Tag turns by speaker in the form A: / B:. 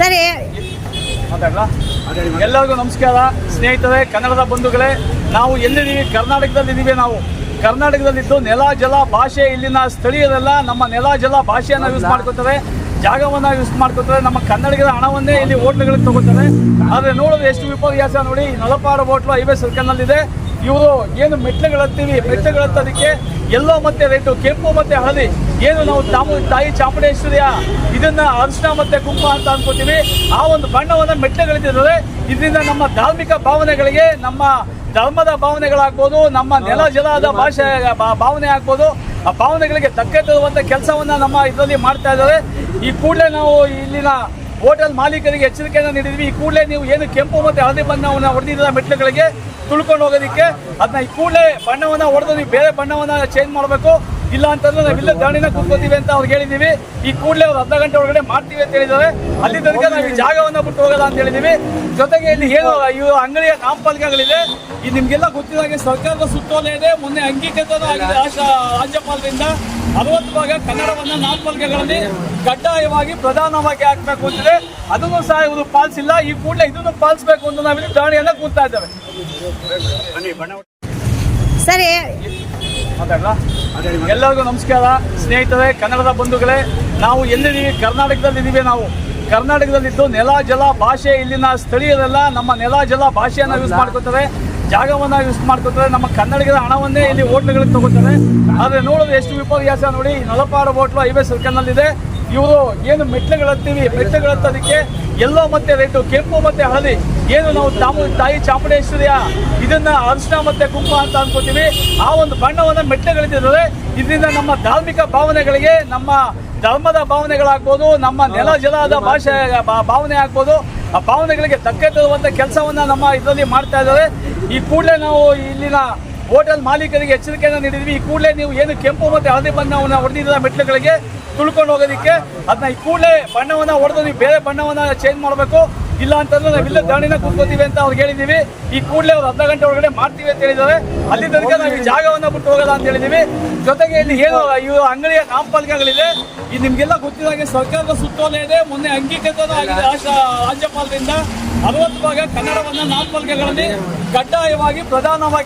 A: ಸರಿ
B: ಮಾತಾಡಲ್ಲ. ಎಲ್ಲರಿಗೂ ನಮಸ್ಕಾರ ಸ್ನೇಹಿತರೆ, ಕನ್ನಡದ ಬಂಧುಗಳೇ. ನಾವು ಎಲ್ಲಿದ್ದೀವಿ? ಕರ್ನಾಟಕದಲ್ಲಿದ್ದೀವಿ. ನಾವು ಕರ್ನಾಟಕದಲ್ಲಿದ್ದು ನೆಲ ಜಲ ಭಾಷೆ, ಇಲ್ಲಿನ ಸ್ಥಳೀಯರೆಲ್ಲ ನಮ್ಮ ನೆಲ ಜಲ ಭಾಷೆಯನ್ನು ಯೂಸ್ ಮಾಡ್ಕೋತಾರೆ, ಜಾಗವನ್ನು ಯೂಸ್ ಮಾಡ್ಕೋತಾರೆ. ನಮ್ಮ ಕನ್ನಡಿಗರ ಹಣವನ್ನೇ ಇಲ್ಲಿ ಹೋಟ್ಲುಗಳಿಗೆ ತಗೋತಾರೆ. ಆದರೆ ನೋಡೋದು ಎಷ್ಟು ವಿಪರ್ಯಾಸ ನೋಡಿ. ನಲಪಾಡು ಹೋಟ್ಲು ಹೈವೇ ಸರ್ಕಲ್ನಲ್ಲಿದೆ. ಇವರು ಏನು ಮೆಟ್ಲುಗಳತ್ತೋದಕ್ಕೆ ಎಲ್ಲೋ ಮತ್ತೆ ರೆಡ್, ಕೆಂಪು ಮತ್ತೆ ಹಳದಿ, ಏನು ನಾವು ತಾಯಿ ಚಾಮುಂಡೇಶ್ವರಿಯ ಇದನ್ನ ಅರಿಶಿನ ಮತ್ತೆ ಕುಂಕುಮ ಅಂತ ಅನ್ಕೋತೀವಿ. ಆ ಒಂದು ಬಣ್ಣವನ್ನು ಮೆಟ್ಲುಗಳಿದ್ದಾರೆ. ಇದರಿಂದ ನಮ್ಮ ಧಾರ್ಮಿಕ ಭಾವನೆಗಳಿಗೆ, ನಮ್ಮ ಧರ್ಮದ ಭಾವನೆಗಳಾಗ್ಬೋದು, ನಮ್ಮ ನೆಲ ಜಲದ ಭಾಷೆ ಭಾವನೆ ಆಗ್ಬೋದು, ಆ ಭಾವನೆಗಳಿಗೆ ಧಕ್ಕೆ ಕೆಲಸವನ್ನ ನಮ್ಮ ಇದರಲ್ಲಿ ಮಾಡ್ತಾ ಇದ್ದಾರೆ. ಈ ಕೂಡಲೇ ನಾವು ಇಲ್ಲಿನ ಹೋಟೆಲ್ ಮಾಲೀಕರಿಗೆ ಎಚ್ಚರಿಕೆಯನ್ನು ನೀಡಿದ್ವಿ. ಈ ಕೂಡಲೇ ನೀವು ಏನು ಕೆಂಪು ಮತ್ತು ಹಳದಿ ಬಣ್ಣವನ್ನು ಹೊಡೆದಿದ್ದೀರ ಮೆಟ್ಲುಗಳಿಗೆ ತುಳ್ಕೊಂಡು ಹೋಗೋದಕ್ಕೆ, ಅದನ್ನ ಈ ಕೂಡಲೇ ಬಣ್ಣವನ್ನು ಹೊಡೆದು ನೀವು ಬೇರೆ ಬಣ್ಣವನ್ನು ಚೇಂಜ್ ಮಾಡಬೇಕು. ಇಲ್ಲ ಅಂತಂದ್ರೆ ನಾವಿಲ್ಲ ಧರಣಿನ ಕೂತ್ಕೋತೀವಿ ಅಂತ ಅವ್ರಿಗೆ ಹೇಳಿದ್ದೀವಿ. ಈ ಕೂಡಲೇ ಅವ್ರು ಅರ್ಧ ಗಂಟೆ ಒಳಗಡೆ ಮಾಡ್ತೀವಿ ಅಂತ ಹೇಳಿದ್ದಾರೆ. ಅಲ್ಲಿ ತನಕ ನಾವು ಈ ಜಾಗವನ್ನು ಬಿಟ್ಟು ಹೋಗಲ್ಲ ಅಂತ ಹೇಳಿದ್ದೀವಿ. ಜೊತೆಗೆ ಇಲ್ಲಿ ಏನು ಇವು ಅಂಗಡಿಯ ನಾಮಫಲಕಗಳಿದೆ, ಈ ನಿಮಗೆಲ್ಲ ಗೊತ್ತಿದ್ದಾಗೆ ಸರ್ಕಾರದ ಸುತ್ತೋಲೆ ಇದೆ. ಮೊನ್ನೆ ಅಂಗೀಕೃತನೂ ಆಗಿದೆ ರಾಜ್ಯಪಾಲರಿಂದ. 60 ಭಾಗ ಕನ್ನಡವನ್ನು ನಾಮಫಲಕಗಳಲ್ಲಿ ಕಡ್ಡಾಯವಾಗಿ ಪ್ರಧಾನವಾಗಿ ಹಾಕಬೇಕು ಅಂತಿದೆ. ಅದನ್ನು ಸಹ ಇವರು ಪಾಲಿಸಿಲ್ಲ. ಈ ಕೂಡಲೇ ಇದನ್ನು ಪಾಲಿಸಬೇಕು ಅಂತ ನಾವಿಲ್ಲಿ ಧರಣಿಯನ್ನ ಕೂರ್ತಾ ಇದ್ದೇವೆ.
A: ಸರಿ
B: ಮಾತಾಡಲ್ಲ. ಎಲ್ಲರಿಗೂ ನಮಸ್ಕಾರ ಸ್ನೇಹಿತರೆ, ಕನ್ನಡದ ಬಂಧುಗಳೇ. ನಾವು ಎಲ್ಲಿದ್ದೀವಿ? ಕರ್ನಾಟಕದಲ್ಲಿದ್ದೀವಿ. ನಾವು ಕರ್ನಾಟಕದಲ್ಲಿದ್ದು ನೆಲ ಜಲ ಭಾಷೆ, ಇಲ್ಲಿನ ಸ್ಥಳೀಯರೆಲ್ಲ ನಮ್ಮ ನೆಲ ಜಲ ಭಾಷೆಯನ್ನು ಯೂಸ್ ಮಾಡ್ಕೋತಾರೆ, ಜಾಗವನ್ನು ಯೂಸ್ ಮಾಡ್ಕೋತಾರೆ. ನಮ್ಮ ಕನ್ನಡಿಗರ ಹಣವನ್ನೇ ಇಲ್ಲಿ ಹೋಟ್ಲುಗಳಿಗೆ ತಗೋತಾರೆ. ಆದರೆ ನೋಡೋದು ಎಷ್ಟು ವಿಪರ್ಯಾಸ ನೋಡಿ. ನಲಪಾಡು ಹೋಟ್ಲು ಹೈವೇ ಸರ್ಕಲ್ನಲ್ಲಿದೆ. ಇವರು ಏನು ಮೆಟ್ಲುಗಳತ್ತೋದಕ್ಕೆ ಎಲ್ಲೋ ಮತ್ತೆ ರೆಡ್, ಕೆಂಪು ಮತ್ತೆ ಹಳದಿ, ಏನು ನಾವು ತಾಯಿ ಚಾಮುಂಡೇಶ್ವರಿಯ ಇದನ್ನ ಅರಿಶಿನ ಮತ್ತೆ ಕುಂಕುಮ ಅಂತ ಅನ್ಕೋತೀವಿ. ಆ ಒಂದು ಬಣ್ಣವನ್ನು ಮೆಟ್ಲುಗಳಿದ್ದಾರೆ. ಇದರಿಂದ ನಮ್ಮ ಧಾರ್ಮಿಕ ಭಾವನೆಗಳಿಗೆ, ನಮ್ಮ ಧರ್ಮದ ಭಾವನೆಗಳಾಗ್ಬೋದು, ನಮ್ಮ ನೆಲ ಜಲದ ಭಾಷೆ ಭಾವನೆ ಆಗ್ಬೋದು, ಆ ಭಾವನೆಗಳಿಗೆ ಧಕ್ಕೆ ಕೆಲಸವನ್ನ ನಮ್ಮ ಇದರಲ್ಲಿ ಮಾಡ್ತಾ ಇದ್ದಾರೆ. ಈ ಕೂಡಲೇ ನಾವು ಇಲ್ಲಿನ ಹೋಟೆಲ್ ಮಾಲೀಕರಿಗೆ ಎಚ್ಚರಿಕೆಯನ್ನು ನೀಡಿದ್ವಿ. ಈ ಕೂಡಲೇ ನೀವು ಏನು ಕೆಂಪು ಮತ್ತು ಹಳದಿ ಬಣ್ಣವನ್ನು ಹೊಡೆದಿದ್ದೀರ ಮೆಟ್ಲುಗಳಿಗೆ ತುಳ್ಕೊಂಡು ಹೋಗೋದಕ್ಕೆ, ಅದನ್ನ ಈ ಕೂಡಲೇ ಬಣ್ಣವನ್ನು ಹೊಡೆದು ನೀವು ಬೇರೆ ಬಣ್ಣವನ್ನು ಚೇಂಜ್ ಮಾಡಬೇಕು. ಇಲ್ಲ ಅಂತಂದ್ರೆ ನಾವಿಲ್ಲ ಧರಣಿನ ಕೂತ್ಕೋತೀವಿ ಅಂತ ಅವ್ರಿಗೆ ಹೇಳಿದ್ದೀವಿ. ಈ ಕೂಡಲೇ ಅವ್ರು ಅರ್ಧ ಗಂಟೆ ಒಳಗಡೆ ಮಾಡ್ತೀವಿ ಅಂತ ಹೇಳಿದ್ದಾರೆ. ಅಲ್ಲಿ ತನಕ ನಾವು ಈ ಜಾಗವನ್ನು ಬಿಟ್ಟು ಹೋಗಲ್ಲ ಅಂತ ಹೇಳಿದ್ದೀವಿ. ಜೊತೆಗೆ ಇಲ್ಲಿ ಏನು ಇವು ಅಂಗಡಿಯ ನಾಮಫಲಕಗಳಿದೆ, ಈ ನಿಮಗೆಲ್ಲ ಗೊತ್ತಿದ್ದಾಗೆ ಸರ್ಕಾರದ ಸುತ್ತೋಲೆ ಇದೆ. ಮೊನ್ನೆ ಅಂಗೀಕೃತನೂ ಆಗಿದೆ ರಾಜ್ಯಪಾಲರಿಂದ. 60 ಭಾಗ ಕನ್ನಡವನ್ನು ನಾಮಫಲಕಗಳಲ್ಲಿ ಕಡ್ಡಾಯವಾಗಿ ಪ್ರಧಾನವಾಗಿ